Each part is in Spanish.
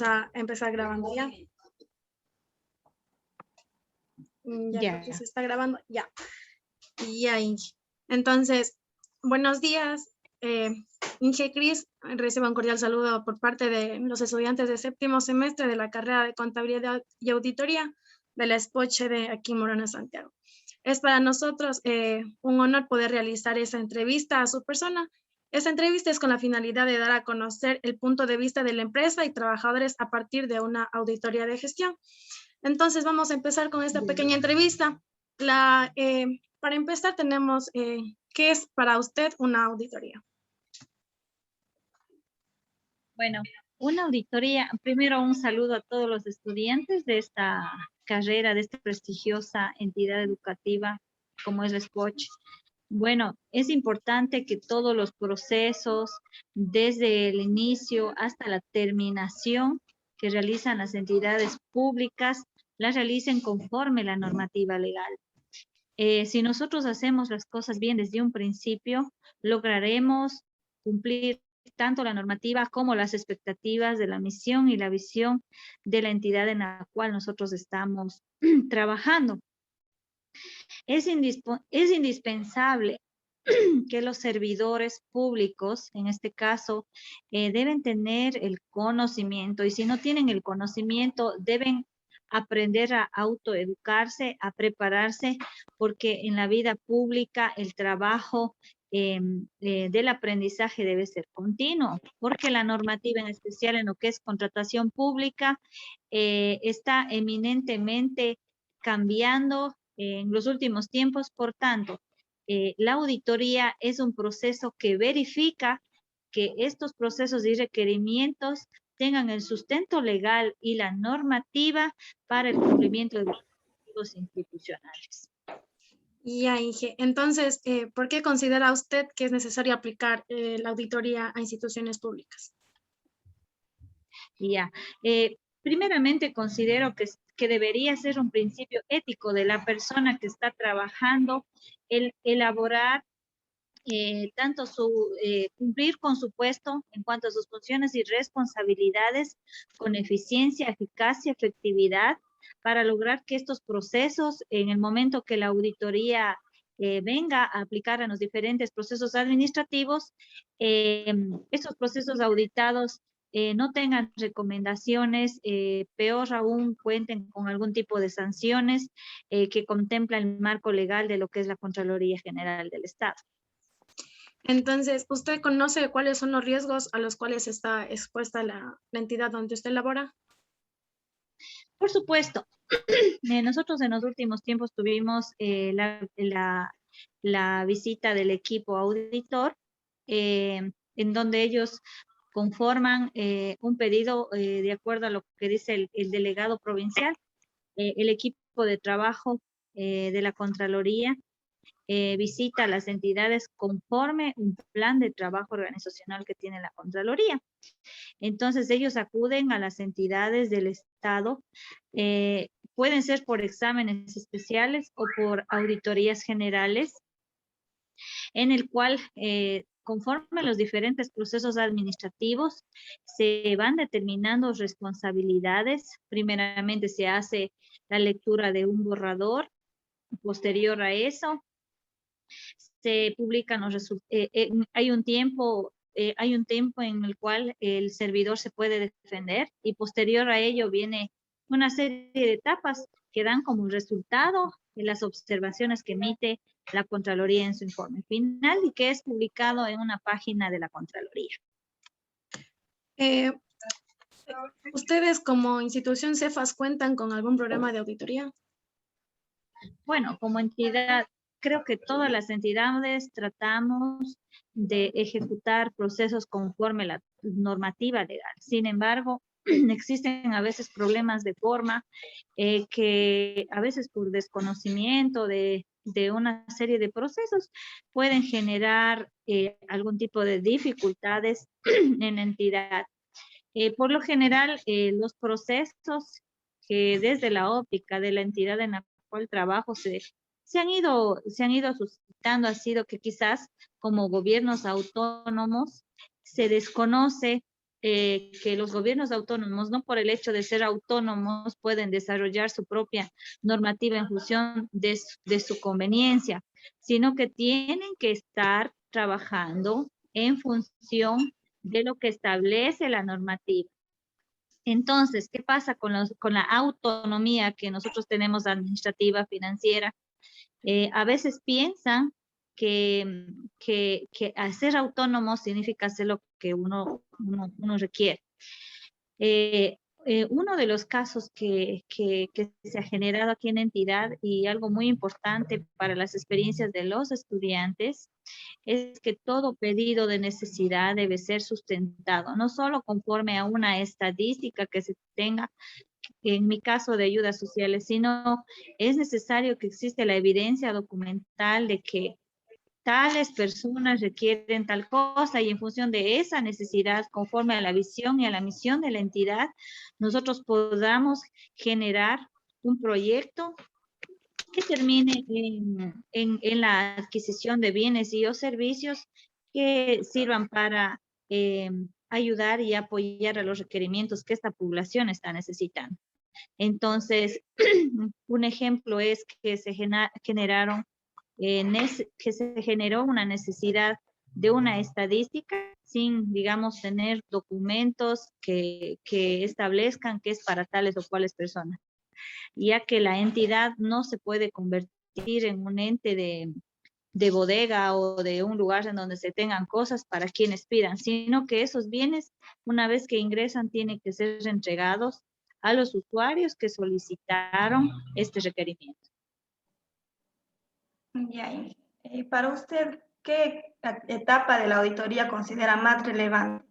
a empezar grabando ya. Ya creo que se está grabando, ya. Ya, Inge. Entonces, buenos días, Inge Cris. Recibo un cordial saludo por parte de los estudiantes de séptimo semestre de la carrera de Contabilidad y Auditoría de la SPOCHE de aquí Morona, Santiago. Es para nosotros un honor poder realizar esa entrevista a su persona. Esta entrevista es con la finalidad de dar a conocer el punto de vista de la empresa y trabajadores a partir de una auditoría de gestión. Entonces vamos a empezar con esta pequeña entrevista. Para empezar tenemos, ¿qué es para usted una auditoría? Bueno, una auditoría, primero un saludo a todos los estudiantes de esta carrera, de esta prestigiosa entidad educativa como es la SPOCH. Bueno, es importante que todos los procesos, desde el inicio hasta la terminación que realizan las entidades públicas, las realicen conforme la normativa legal. Si nosotros hacemos las cosas bien desde un principio, lograremos cumplir tanto la normativa como las expectativas de la misión y la visión de la entidad en la cual nosotros estamos trabajando. Es indispensable que los servidores públicos, en este caso, deben tener el conocimiento, y si no tienen el conocimiento, deben aprender a autoeducarse, a prepararse, porque en la vida pública el trabajo del aprendizaje debe ser continuo, porque la normativa en especial en lo que es contratación pública está eminentemente cambiando en los últimos tiempos. Por tanto, la auditoría es un proceso que verifica que estos procesos y requerimientos tengan el sustento legal y la normativa para el cumplimiento de los objetivos institucionales. Ya, Inge. Entonces, ¿por qué considera usted que es necesario aplicar la auditoría a instituciones públicas? Ya. Primeramente considero que debería ser un principio ético de la persona que está trabajando el elaborar tanto cumplir con su puesto en cuanto a sus funciones y responsabilidades con eficiencia, eficacia, efectividad, para lograr que estos procesos, en el momento que la auditoría venga a aplicar a los diferentes procesos administrativos, estos procesos auditados no tengan recomendaciones, peor aún cuenten con algún tipo de sanciones que contempla el marco legal de lo que es la Contraloría General del Estado. Entonces, ¿usted conoce cuáles son los riesgos a los cuales está expuesta la entidad donde usted labora? Por supuesto. Nosotros en los últimos tiempos tuvimos la visita del equipo auditor, en donde ellos conforman un pedido de acuerdo a lo que dice el delegado provincial, el equipo de trabajo de la Contraloría visita a las entidades conforme un plan de trabajo organizacional que tiene la Contraloría. Entonces ellos acuden a las entidades del Estado, pueden ser por exámenes especiales o por auditorías generales, en el cual conforme a los diferentes procesos administrativos se van determinando responsabilidades. Primeramente se hace la lectura de un borrador, posterior a eso se publican los resultados. Hay un tiempo en el cual el servidor se puede defender y posterior a ello viene una serie de etapas que dan como resultado las observaciones que emite la Contraloría en su informe final y que es publicado en una página de la Contraloría. ¿Ustedes como institución Cefas cuentan con algún programa de auditoría? Bueno, como entidad, creo que todas las entidades tratamos de ejecutar procesos conforme la normativa legal. Sin embargo, existen a veces problemas de forma que a veces por desconocimiento de una serie de procesos pueden generar algún tipo de dificultades en la entidad. Por lo general, los procesos que desde la óptica de la entidad en la cual trabajo se han ido suscitando, ha sido que quizás como gobiernos autónomos se desconoce que los gobiernos autónomos, no por el hecho de ser autónomos, pueden desarrollar su propia normativa en función de su conveniencia, sino que tienen que estar trabajando en función de lo que establece la normativa. Entonces, ¿qué pasa con la autonomía que nosotros tenemos administrativa, financiera? A veces piensan que ser autónomo significa hacer lo que uno requiere. Uno de los casos que se ha generado aquí en la entidad y algo muy importante para las experiencias de los estudiantes es que todo pedido de necesidad debe ser sustentado, no solo conforme a una estadística que se tenga, en mi caso de ayudas sociales, sino es necesario que existe la evidencia documental de que tales personas requieren tal cosa y en función de esa necesidad, conforme a la visión y a la misión de la entidad, nosotros podamos generar un proyecto que termine en la adquisición de bienes y o servicios que sirvan para ayudar y apoyar a los requerimientos que esta población está necesitando. Entonces, un ejemplo es que se generó una necesidad de una estadística sin, digamos, tener documentos que establezcan que es para tales o cuales personas, ya que la entidad no se puede convertir en un ente de bodega o de un lugar en donde se tengan cosas para quienes pidan, sino que esos bienes, una vez que ingresan, tienen que ser entregados a los usuarios que solicitaron este requerimiento. Ya, para usted, ¿qué etapa de la auditoría considera más relevante?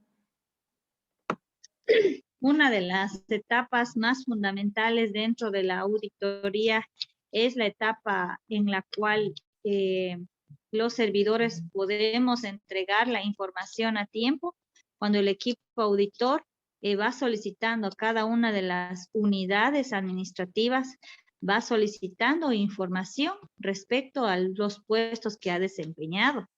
Una de las etapas más fundamentales dentro de la auditoría es la etapa en la cual los servidores podemos entregar la información a tiempo, cuando el equipo auditor va solicitando a cada una de las unidades administrativas, va solicitando información respecto a los puestos que ha desempeñado.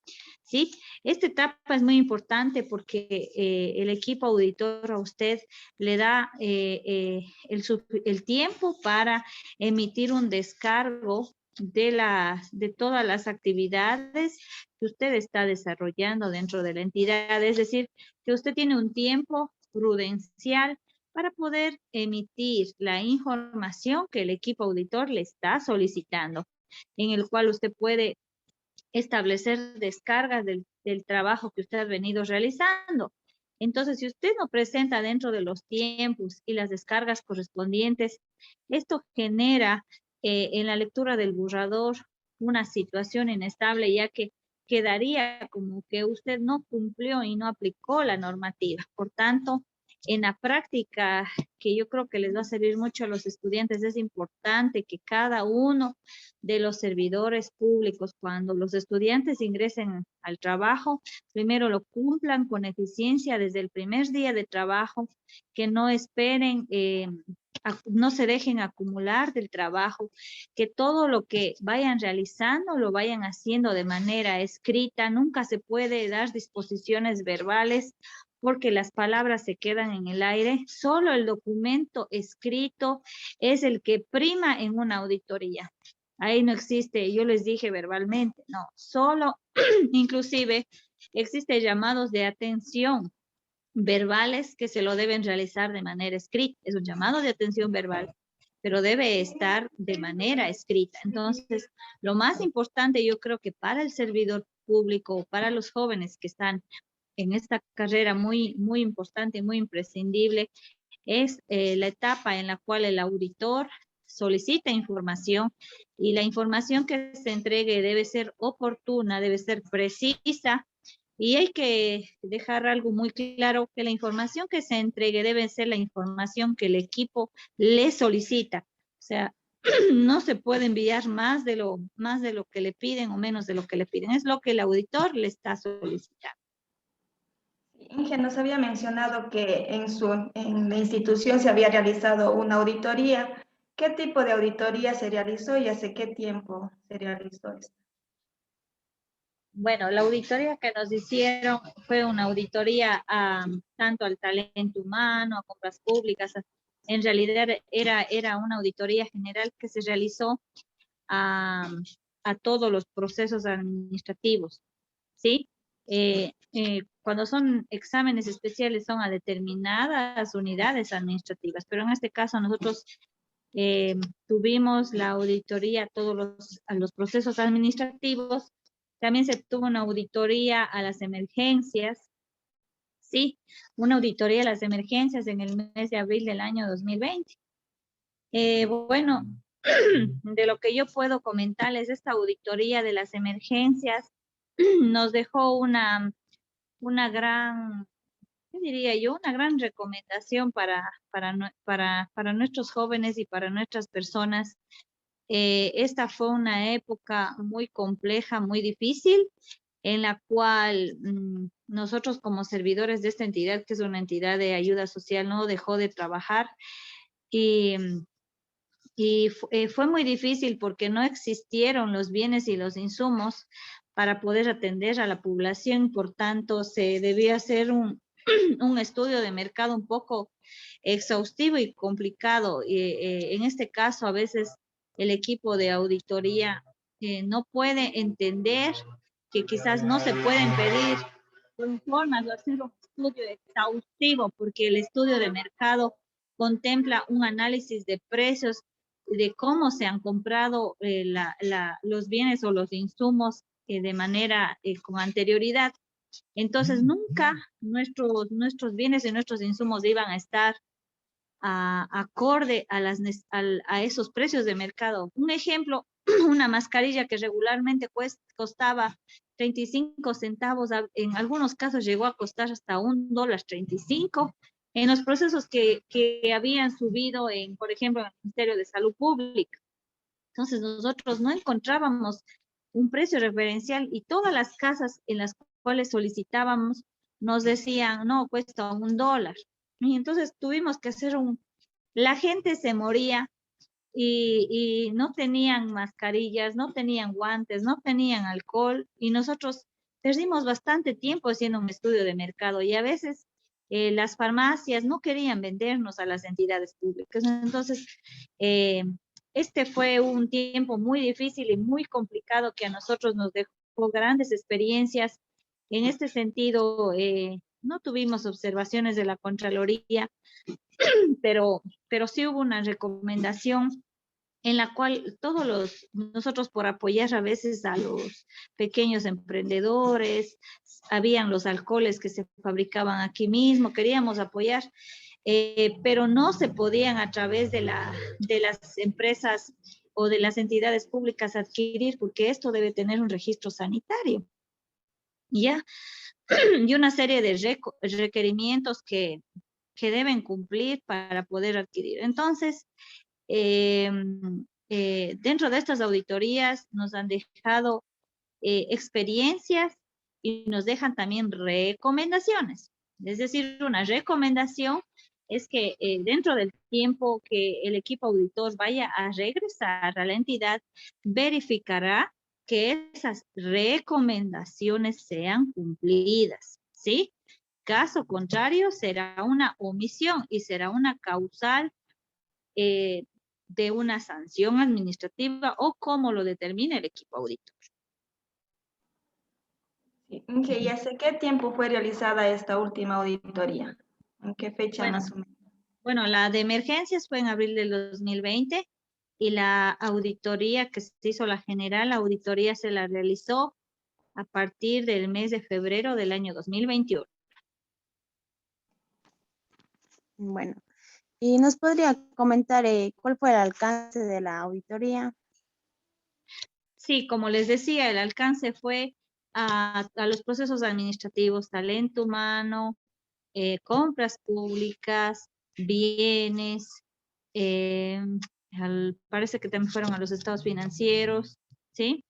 ¿Sí? Esta etapa es muy importante porque el equipo auditor a usted le da el tiempo para emitir un descargo de todas las actividades que usted está desarrollando dentro de la entidad. Es decir, que usted tiene un tiempo prudencial para poder emitir la información que el equipo auditor le está solicitando, en el cual usted puede establecer descargas del trabajo que usted ha venido realizando. Entonces, si usted no presenta dentro de los tiempos y las descargas correspondientes, esto genera en la lectura del borrador una situación inestable, ya que quedaría como que usted no cumplió y no aplicó la normativa. Por tanto, en la práctica, que yo creo que les va a servir mucho a los estudiantes, es importante que cada uno de los servidores públicos, cuando los estudiantes ingresen al trabajo, primero lo cumplan con eficiencia desde el primer día de trabajo, que no esperen, no se dejen acumular del trabajo, que todo lo que vayan realizando lo vayan haciendo de manera escrita. Nunca se puede dar disposiciones verbales porque las palabras se quedan en el aire. Solo el documento escrito es el que prima en una auditoría. Ahí no existe, yo les dije verbalmente, no, solo, inclusive, existe llamados de atención verbales que se lo deben realizar de manera escrita. Es un llamado de atención verbal, pero debe estar de manera escrita. Entonces, lo más importante yo creo que para el servidor público, para los jóvenes que están en esta carrera muy, muy importante, muy imprescindible, es la etapa en la cual el auditor solicita información y la información que se entregue debe ser oportuna, debe ser precisa y hay que dejar algo muy claro, que la información que se entregue debe ser la información que el equipo le solicita. O sea, no se puede enviar más de lo que le piden o menos de lo que le piden. Es lo que el auditor le está solicitando. Inge nos había mencionado que en la institución se había realizado una auditoría. ¿Qué tipo de auditoría se realizó y hace qué tiempo se realizó esto? Bueno, la auditoría que nos hicieron fue una auditoría tanto al talento humano, a compras públicas. En realidad era una auditoría general que se realizó a, a todos los procesos administrativos, ¿sí? Cuando son exámenes especiales son a determinadas unidades administrativas, pero en este caso nosotros tuvimos la auditoría a los procesos administrativos. También se tuvo una auditoría a las emergencias, sí, una auditoría a las emergencias en el mes de abril del año 2020. Bueno, de lo que yo puedo comentarles, esta auditoría de las emergencias nos dejó una gran, ¿qué diría yo? Una gran recomendación para nuestros jóvenes y para nuestras personas. Esta fue una época muy compleja, muy difícil, en la cual nosotros como servidores de esta entidad, que es una entidad de ayuda social, no dejó de trabajar y, fue muy difícil porque no existieron los bienes y los insumos para poder atender a la población, por tanto se debía hacer un estudio de mercado un poco exhaustivo y complicado. En este caso, a veces el equipo de auditoría no puede entender que quizás no se pueden pedir informes o hacer un estudio exhaustivo, porque el estudio de mercado contempla un análisis de precios, de cómo se han comprado los bienes o los insumos de manera con anterioridad. Entonces, nunca nuestros bienes y nuestros insumos iban a estar acorde a esos precios de mercado. Un ejemplo, una mascarilla que regularmente costaba 35 centavos, en algunos casos llegó a costar hasta $1.35, en los procesos que habían subido, por ejemplo, en el Ministerio de Salud Pública. Entonces, nosotros no encontrábamos un precio referencial y todas las casas en las cuales solicitábamos nos decían, no, cuesta $1. Y entonces tuvimos que hacer la gente se moría y no tenían mascarillas, no tenían guantes, no tenían alcohol, y nosotros perdimos bastante tiempo haciendo un estudio de mercado, y a veces las farmacias no querían vendernos a las entidades públicas. Entonces, este fue un tiempo muy difícil y muy complicado que a nosotros nos dejó grandes experiencias. En este sentido, no tuvimos observaciones de la Contraloría, pero sí hubo una recomendación en la cual nosotros, por apoyar a veces a los pequeños emprendedores, habían los alcoholes que se fabricaban aquí mismo, queríamos apoyar, pero no se podían a través de las empresas o de las entidades públicas adquirir, porque esto debe tener un registro sanitario, ¿ya? Y una serie de requerimientos que deben cumplir para poder adquirir. Entonces, dentro de estas auditorías nos han dejado experiencias y nos dejan también recomendaciones. Es decir, una recomendación es que dentro del tiempo que el equipo auditor vaya a regresar a la entidad, verificará que esas recomendaciones sean cumplidas, ¿sí? Caso contrario, será una omisión y será una causal de una sanción administrativa o como lo determine el equipo auditor. ¿Y hace qué tiempo fue realizada esta última auditoría? ¿En qué fecha más o menos? Bueno, la de emergencias fue en abril del 2020 y la auditoría que se hizo, la auditoría se la realizó a partir del mes de febrero del año 2021. Bueno, ¿y nos podría comentar cuál fue el alcance de la auditoría? Sí, como les decía, el alcance fue a los procesos administrativos, talento humano, compras públicas, bienes, parece que también fueron a los estados financieros, ¿sí?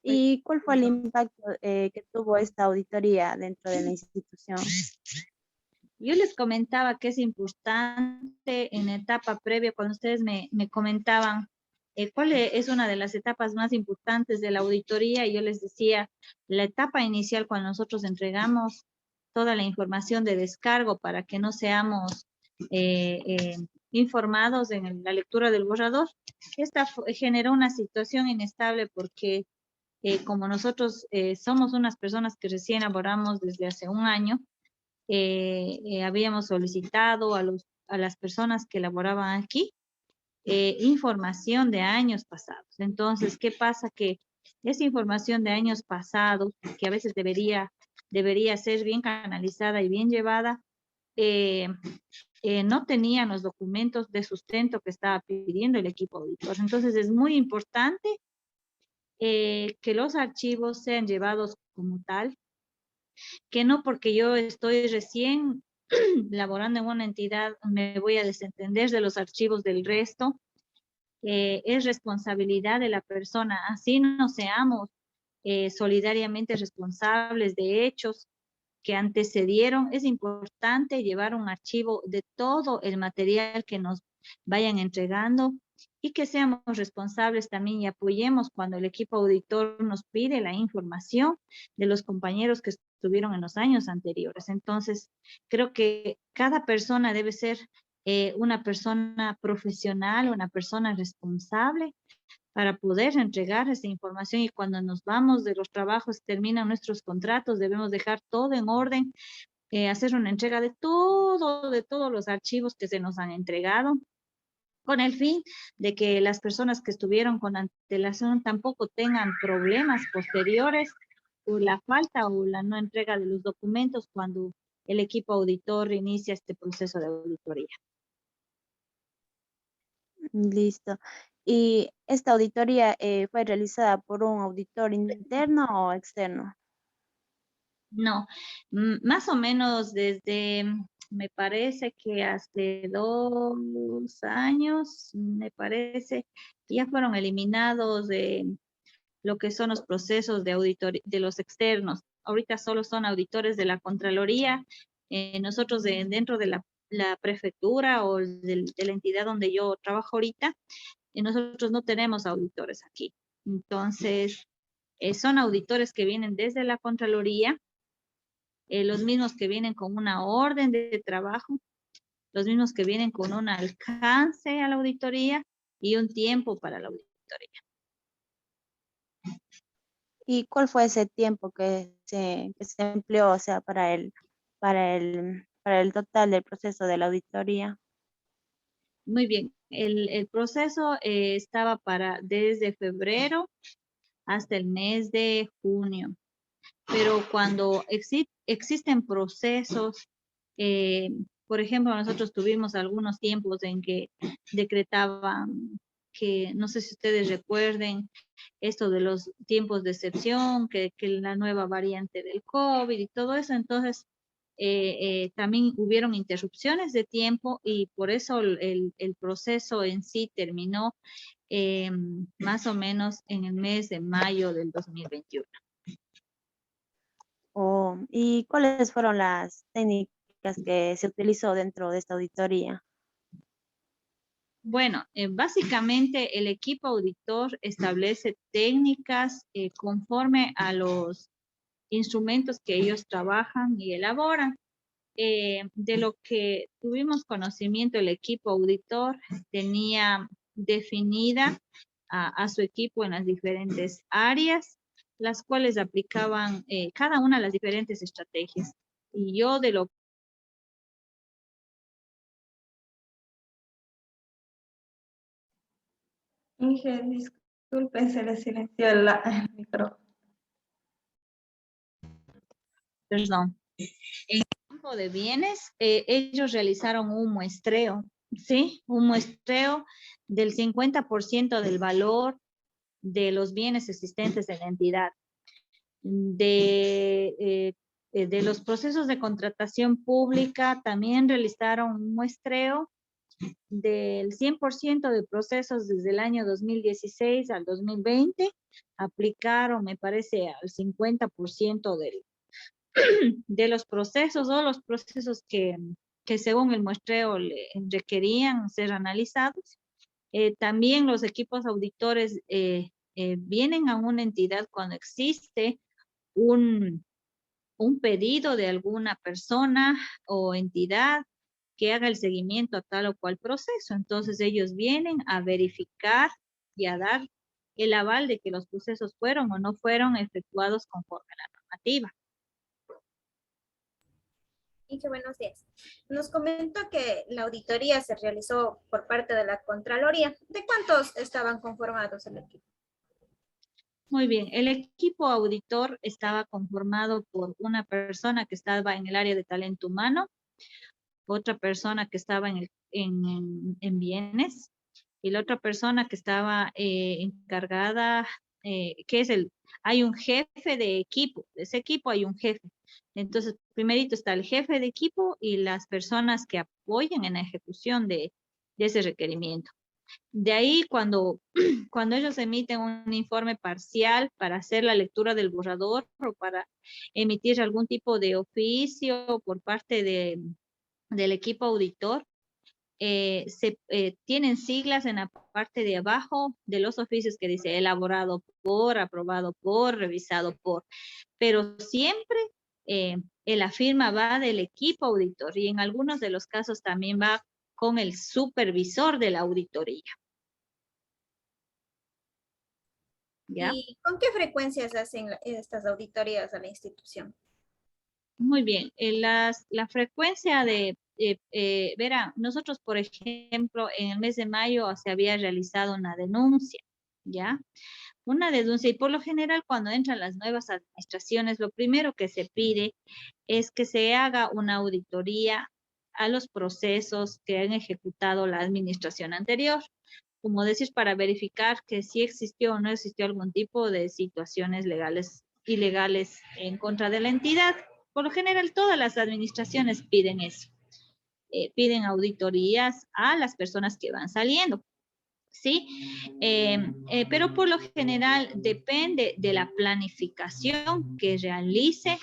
¿Y cuál fue el impacto que tuvo esta auditoría dentro de la institución? Yo les comentaba que es importante en etapa previa, cuando ustedes me comentaban ¿cuál es una de las etapas más importantes de la auditoría? Yo les decía, la etapa inicial cuando nosotros entregamos toda la información de descargo para que no seamos informados en la lectura del borrador. Esta generó una situación inestable porque como nosotros somos unas personas que recién laboramos desde hace un año, habíamos solicitado a las personas que laboraban aquí información de años pasados. Entonces, ¿qué pasa? Que esa información de años pasados, que a veces debería ser bien canalizada y bien llevada, no tenían los documentos de sustento que estaba pidiendo el equipo auditor. Entonces, es muy importante que los archivos sean llevados como tal, que no porque yo estoy recién laborando en una entidad me voy a desentender de los archivos del resto. Es responsabilidad de la persona, así no seamos solidariamente responsables de hechos que antecedieron. Es importante llevar un archivo de todo el material que nos vayan entregando y que seamos responsables también y apoyemos cuando el equipo auditor nos pide la información de los compañeros que estuvieron en los años anteriores. Entonces, creo que cada persona debe ser una persona profesional, una persona responsable para poder entregar esa información y cuando nos vamos de los trabajos, terminan nuestros contratos, debemos dejar todo en orden, hacer una entrega de todos los archivos que se nos han entregado, con el fin de que las personas que estuvieron con antelación tampoco tengan problemas posteriores por la falta o la no entrega de los documentos cuando el equipo auditor inicia este proceso de auditoría. Listo. ¿Y esta auditoría fue realizada por un auditor interno o externo? No, más o menos desde, me parece que hace 2 años, me parece, ya fueron eliminados de lo que son los procesos de auditoría de los externos. Ahorita solo son auditores de la Contraloría. Nosotros dentro de la prefectura o de la entidad donde yo trabajo ahorita, nosotros no tenemos auditores aquí. Entonces, son auditores que vienen desde la Contraloría, los mismos que vienen con una orden de trabajo, los mismos que vienen con un alcance a la auditoría y un tiempo para la auditoría. ¿Y cuál fue ese tiempo que se empleó, o sea, para el total del proceso de la auditoría? Muy bien, el proceso estaba desde febrero hasta el mes de junio, pero cuando existen procesos, por ejemplo, nosotros tuvimos algunos tiempos en que decretaban que, no sé si ustedes recuerden, esto de los tiempos de excepción, que la nueva variante del COVID y todo eso, entonces también hubieron interrupciones de tiempo y por eso el proceso en sí terminó más o menos en el mes de mayo del 2021. ¿Y cuáles fueron las técnicas que se utilizó dentro de esta auditoría? Bueno, básicamente el equipo auditor establece técnicas conforme a los instrumentos que ellos trabajan y elaboran. De lo que tuvimos conocimiento, el equipo auditor tenía definida a su equipo en las diferentes áreas, las cuales aplicaban cada una de las diferentes estrategias. Y yo de lo Inge, disculpe, se le silenció el micrófono. Perdón. En el campo de bienes, ellos realizaron un muestreo, ¿sí? Un muestreo del 50% del valor de los bienes existentes en la entidad. De los procesos de contratación pública, también realizaron un muestreo del 100% de procesos desde el año 2016 al 2020, aplicaron, me parece, al 50% de los procesos o los procesos que según el muestreo requerían ser analizados. También los equipos auditores vienen a una entidad cuando existe un pedido de alguna persona o entidad que haga el seguimiento a tal o cual proceso. Entonces ellos vienen a verificar y a dar el aval de que los procesos fueron o no fueron efectuados conforme a la normativa. Inge, buenos días. Nos comentó que la auditoría se realizó por parte de la Contraloría. ¿De cuántos estaban conformados el equipo? Muy bien, el equipo auditor estaba conformado por una persona que estaba en el área de talento humano, otra persona que estaba en bienes y la otra persona que estaba encargada, hay un jefe de equipo, de ese equipo hay un jefe. Entonces, primerito está el jefe de equipo y las personas que apoyan en la ejecución de ese requerimiento. De ahí, cuando ellos emiten un informe parcial para hacer la lectura del borrador o para emitir algún tipo de oficio por parte del equipo auditor, tienen siglas en la parte de abajo de los oficios que dice elaborado por, aprobado por, revisado por, pero siempre la firma va del equipo auditor y en algunos de los casos también va con el supervisor de la auditoría. ¿Ya? ¿Y con qué frecuencias hacen estas auditorías a la institución? Muy bien. La frecuencia verá, nosotros, por ejemplo, en el mes de mayo se había realizado una denuncia, ¿ya? Una denuncia, y por lo general cuando entran las nuevas administraciones, lo primero que se pide es que se haga una auditoría a los procesos que han ejecutado la administración anterior, como decir, para verificar que si existió o no existió algún tipo de situaciones legales, ilegales en contra de la entidad. Por lo general, todas las administraciones piden eso. Piden auditorías a las personas que van saliendo. ¿Sí? Pero por lo general depende de la planificación que realice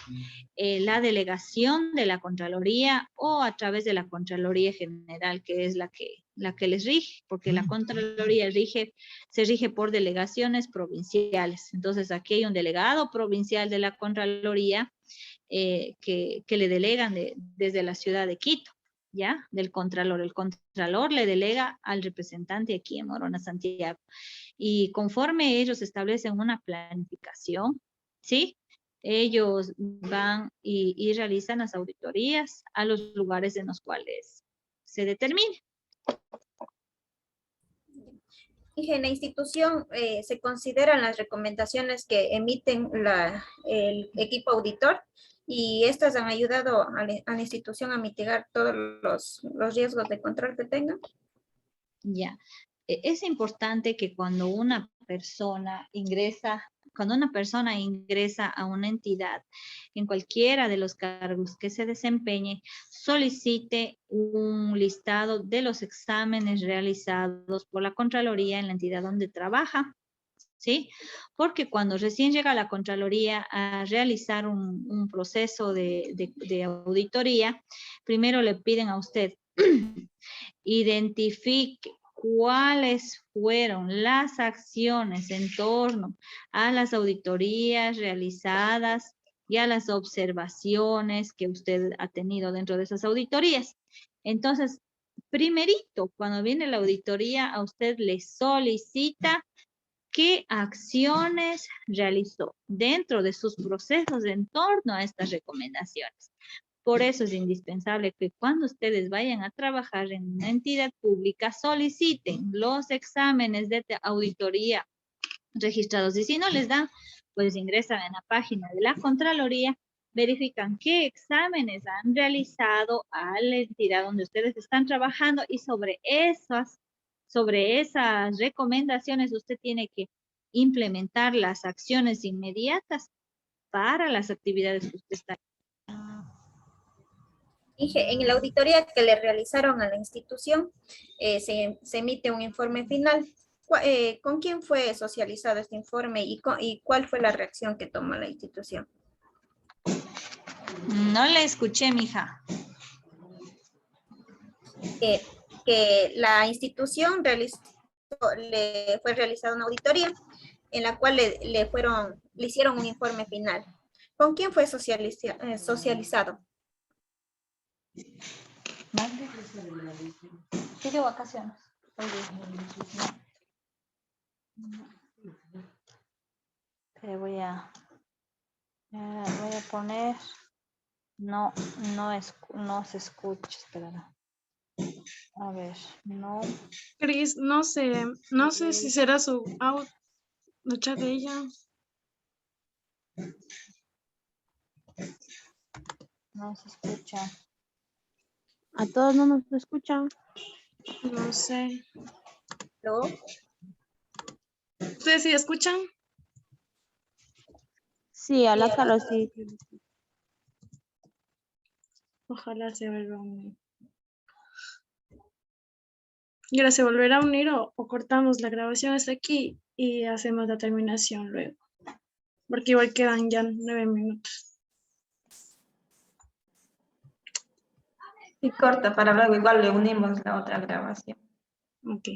la delegación de la Contraloría o a través de la Contraloría General, que es la que les rige, porque la Contraloría se rige por delegaciones provinciales. Entonces, aquí hay un delegado provincial de la Contraloría que le delegan desde la ciudad de Quito. ¿Ya? Del Contralor. El Contralor le delega al representante aquí en Morona, Santiago. Y conforme ellos establecen una planificación, ¿sí? Ellos van y realizan las auditorías a los lugares en los cuales se determine. En la institución se consideran las recomendaciones que emiten el equipo auditor y estas han ayudado a la institución a mitigar todos los riesgos de control que tengan. Ya, es importante que cuando una persona ingresa a una entidad, en cualquiera de los cargos que se desempeñe, solicite un listado de los exámenes realizados por la Contraloría en la entidad donde trabaja, ¿sí? Porque cuando recién llega la Contraloría a realizar un proceso de auditoría, primero le piden a usted identifique cuáles fueron las acciones en torno a las auditorías realizadas y a las observaciones que usted ha tenido dentro de esas auditorías. Entonces, primerito, cuando viene la auditoría, a usted le solicita qué acciones realizó dentro de sus procesos en torno a estas recomendaciones. Por eso es indispensable que cuando ustedes vayan a trabajar en una entidad pública, soliciten los exámenes de auditoría registrados. Y si no les dan, pues ingresan en la página de la Contraloría, verifican qué exámenes han realizado a la entidad donde ustedes están trabajando y sobre esas recomendaciones usted tiene que implementar las acciones inmediatas para las actividades que usted está. En la auditoría que le realizaron a la institución, se emite un informe final. ¿Con quién fue socializado este informe y cuál fue la reacción que tomó la institución? No le escuché, mija. Que la institución le fue realizada una auditoría en la cual le hicieron un informe final. ¿Con quién fue socializado? Pidió vacaciones. Te voy a poner, no se escucha, espera. A ver, no. Cris, no sé si será su chat de ella. No se escucha. A todos no nos escuchan. No sé. ¿No? ¿Ustedes sí escuchan? Sí, a la Carlos sí. Ojalá se vuelva a unir. ¿Y ahora se volverá a unir o cortamos la grabación hasta aquí y hacemos la terminación luego? Porque igual quedan ya 9 minutos. Y corta para luego igual le unimos la otra grabación. Ok.